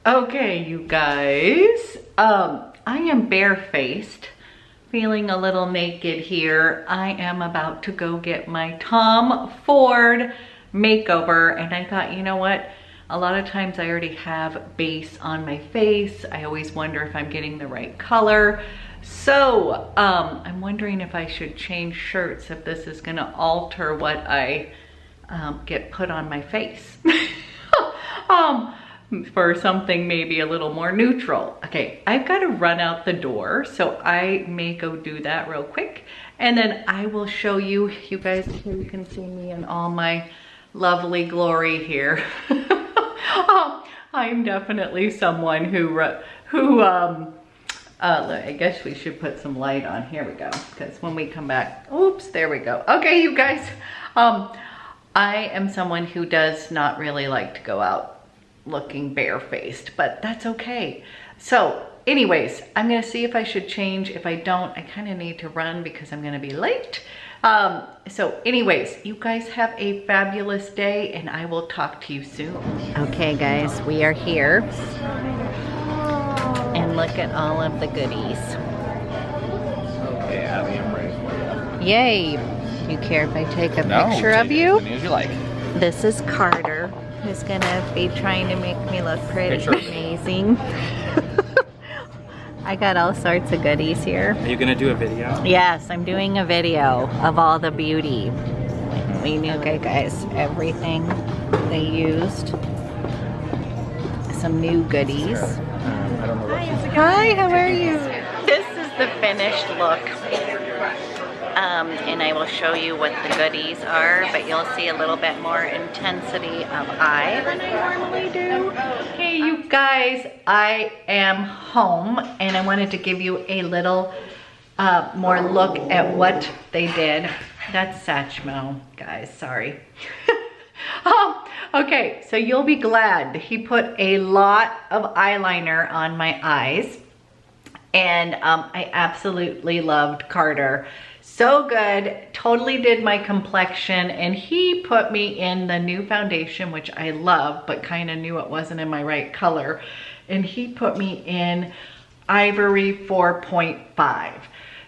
Okay, you guys, I am barefaced, feeling a little naked here. I am about to go get my Tom Ford makeover, and I thought, you know what? A lot of times I already have base on my face. I always wonder if I'm getting the right color. So, I'm wondering if I should change shirts, if this is gonna alter what I get put on my face. For something maybe a little more neutral. Okay, I've got to run out the door, so I may go do that real quick, and then I will show you, you guys, here you can see me in all my lovely glory here. I'm definitely someone who I guess we should put some light on. Here we go, because when we come back, oops, there we go. Okay, you guys, I am someone who does not really like to go out looking barefaced, but that's okay. So anyways, I'm gonna see if I should change. If I don't, I kind of need to run because I'm gonna be late. So anyways, you guys have a fabulous day, and I will talk to you soon. Okay guys, we are here, and look at all of the goodies. Okay, Abby, I'm ready for you. Yay! You care if I take a picture of you? As many as you like. This is Carter, who's gonna be trying to make me look pretty amazing. I got all sorts of goodies here. Are you gonna do a video? Yes, I'm doing a video of all the beauty. Okay guys, everything they used. Some new goodies. I don't know what Hi, how are you? This is the finished look. And I will show you what the goodies are, but you'll see a little bit more intensity of eye than I normally do. Okay, you guys, I am home, and I wanted to give you a little more look at what they did. That's Satchmo, guys, sorry. Okay, so you'll be glad. He put a lot of eyeliner on my eyes, and I absolutely loved Carter. So good, totally did my complexion, and he put me in the new foundation, which I love, but kind of knew it wasn't in my right color. And he put me in Ivory 4.5.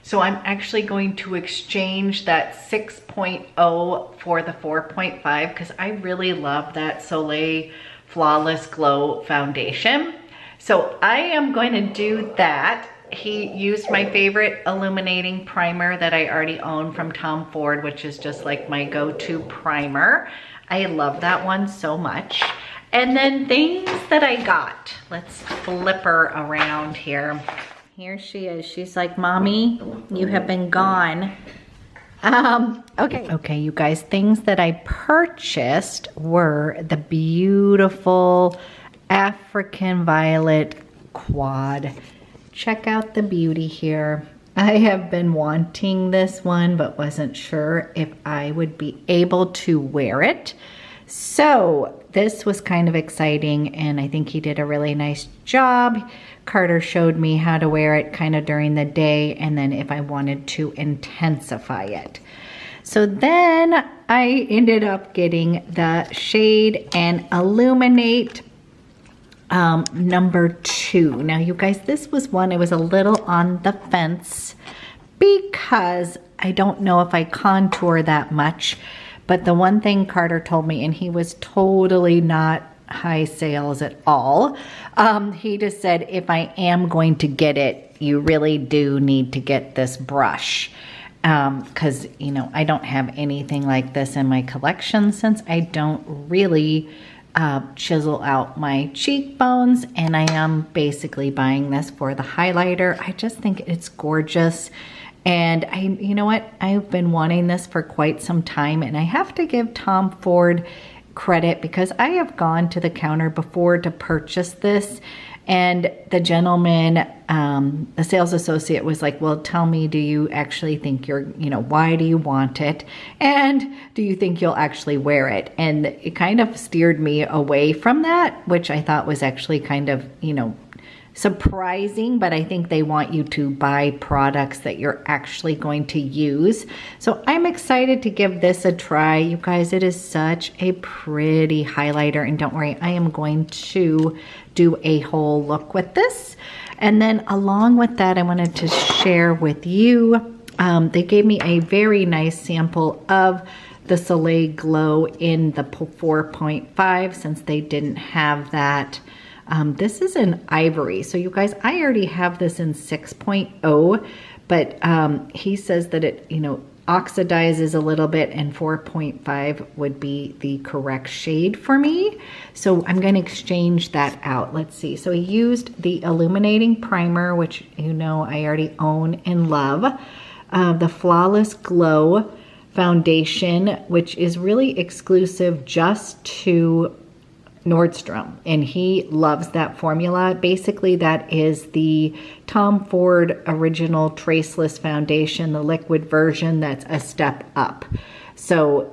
So I'm actually going to exchange that 6.0 for the 4.5 because I really love that Soleil Flawless Glow foundation. So I am going to do that. He used my favorite illuminating primer that I already own from Tom Ford, which is just like my go-to primer. I love that one so much. And then things that I got. Let's flip her around here. Here she is. She's like, Mommy, you have been gone. Okay, you guys, things that I purchased were the beautiful African Violet Quad. Check out the beauty here. I have been wanting this one, but wasn't sure if I would be able to wear it. So this was kind of exciting, and I think he did a really nice job. Carter showed me how to wear it kind of during the day, and then if I wanted to intensify it. So then I ended up getting the Shade and Illuminate number 2. Now you guys, this was one I was a little on the fence because I don't know if I contour that much, but the one thing Carter told me, and he was totally not high sales at all, he just said, if I am going to get it, you really do need to get this brush. Because, you know, I don't have anything like this in my collection since I don't really chisel out my cheekbones, and I am basically buying this for the highlighter. I just think it's gorgeous, and you know what, I've been wanting this for quite some time, and I have to give Tom Ford credit because I have gone to the counter before to purchase this, and the gentleman, the sales associate was like, well, tell me, do you actually think why do you want it? And do you think you'll actually wear it? And it kind of steered me away from that, which I thought was actually kind of, surprising, but I think they want you to buy products that you're actually going to use. So I'm excited to give this a try. You guys, it is such a pretty highlighter, and don't worry, I am going to do a whole look with this. And then along with that, I wanted to share with you, they gave me a very nice sample of the Soleil Glow in the 4.5 since they didn't have that. This is in ivory. So you guys, I already have this in 6.0, but he says that it, you know, oxidizes a little bit, and 4.5 would be the correct shade for me. So I'm going to exchange that out. Let's see. So he used the illuminating primer, which you know I already own and love. The Flawless Glow foundation, which is really exclusive just to Nordstrom, and he loves that formula. Basically, that is the Tom Ford Original Traceless Foundation, the liquid version that's a step up. So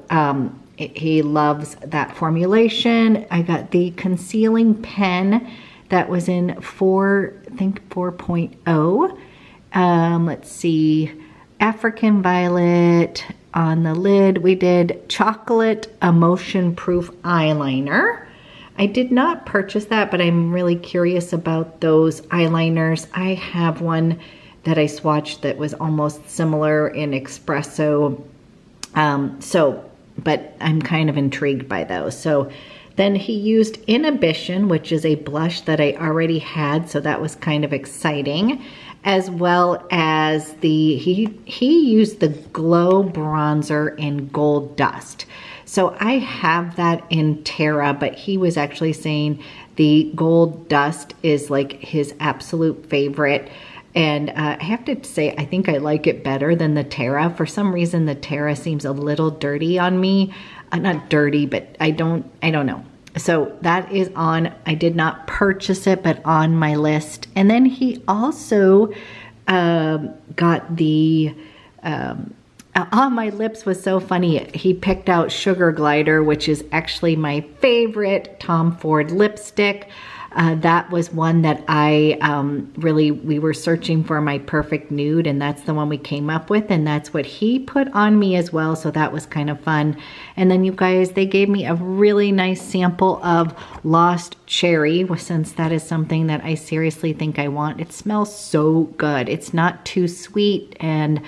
he loves that formulation. I got the concealing pen that was in 4.0. Let's see, African Violet on the lid. We did Chocolate Emotion Proof Eyeliner. I did not purchase that, but I'm really curious about those eyeliners. I have one that I swatched that was almost similar in espresso. But I'm kind of intrigued by those. So then he used Inhibition, which is a blush that I already had, so that was kind of exciting. As well as he used the Glow Bronzer in Gold Dust. So I have that in Terra, but he was actually saying the Gold Dust is like his absolute favorite. And I have to say, I think I like it better than the Terra. For some reason, the Terra seems a little dirty on me. Not dirty, but I don't know. So that is on, I did not purchase it, but on my list. And then he also got the, on my lips was so funny. He picked out Sugar Glider, which is actually my favorite Tom Ford lipstick. That was one that I we were searching for my perfect nude, and that's the one we came up with, and that's what he put on me as well, so that was kind of fun. And then you guys, they gave me a really nice sample of Lost Cherry, since that is something that I seriously think I want. It smells so good. It's not too sweet, and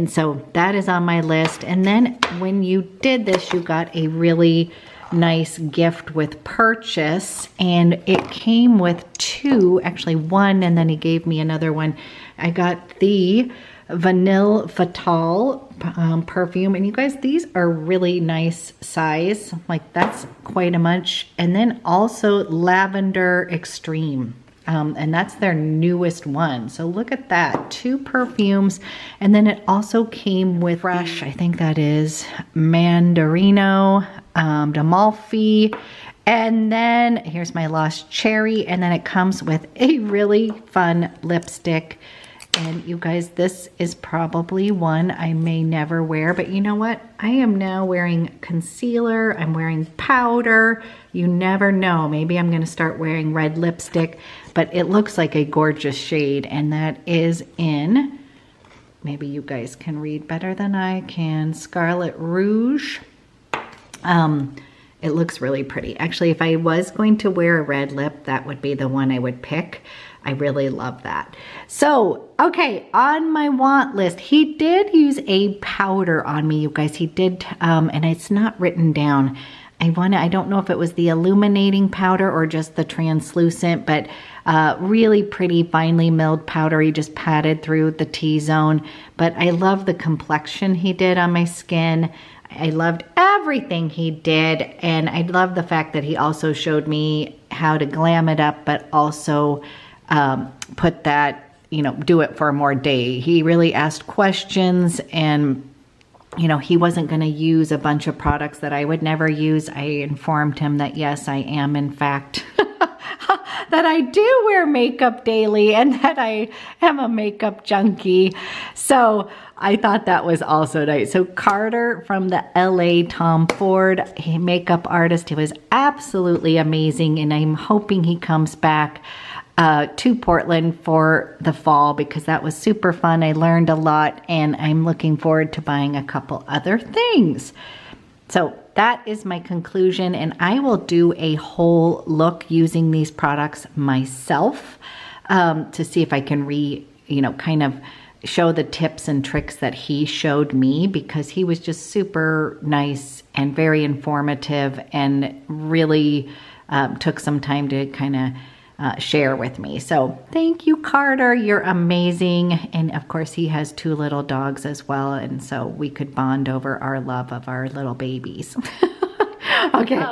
so that is on my list. And then when you did this, you got a really nice gift with purchase, and it came with two, actually one, and then he gave me another one. I got the Vanille Fatale perfume, and you guys, these are really nice size, like that's quite a much. And then also Lavender Extreme, and that's their newest one. So look at that, 2 perfumes. And then it also came with fresh, I think that is Mandarino, D'Amalfi, and then here's my Lost Cherry, and then it comes with a really fun lipstick. And you guys, this is probably one I may never wear, but you know what? I am now wearing concealer, I'm wearing powder. You never know, maybe I'm gonna start wearing red lipstick, but it looks like a gorgeous shade, and that is in, maybe you guys can read better than I can, Scarlet Rouge. It looks really pretty. Actually, if I was going to wear a red lip, that would be the one I would pick. I really love that. So, okay, on my want list, he did use a powder on me, you guys. He did, and it's not written down. I don't know if it was the illuminating powder or just the translucent, but really pretty finely milled powder. He just patted through the T-zone. But I love the complexion he did on my skin. I loved everything he did, and I love the fact that he also showed me how to glam it up, but also put that, you know, do it for more day. He really asked questions, and you know, he wasn't going to use a bunch of products that I would never use. I informed him that yes, I am in fact that I do wear makeup daily and that I am a makeup junkie. So I thought that was also nice. So Carter from the LA Tom Ford, makeup artist, he was absolutely amazing, and I'm hoping he comes back. to Portland for the fall because that was super fun. I learned a lot and I'm looking forward to buying a couple other things. So that is my conclusion, and I will do a whole look using these products myself to see if I can kind of show the tips and tricks that he showed me, because he was just super nice and very informative and really took some time to kind of share with me. So thank you, Carter. You're amazing. And of course he has 2 little dogs as well. And so we could bond over our love of our little babies. Okay.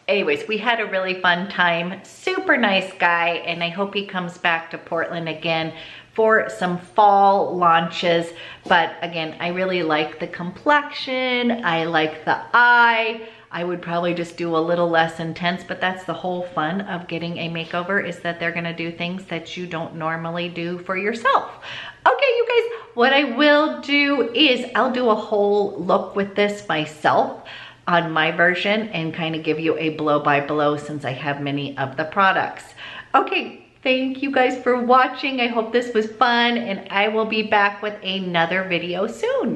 Anyways, we had a really fun time. Super nice guy. And I hope he comes back to Portland again for some fall launches. But again, I really like the complexion. I like the eye. I would probably just do a little less intense, but that's the whole fun of getting a makeover, is that they're gonna do things that you don't normally do for yourself. Okay, you guys, what I will do is I'll do a whole look with this myself on my version and kind of give you a blow by blow since I have many of the products. Okay, thank you guys for watching. I hope this was fun, and I will be back with another video soon.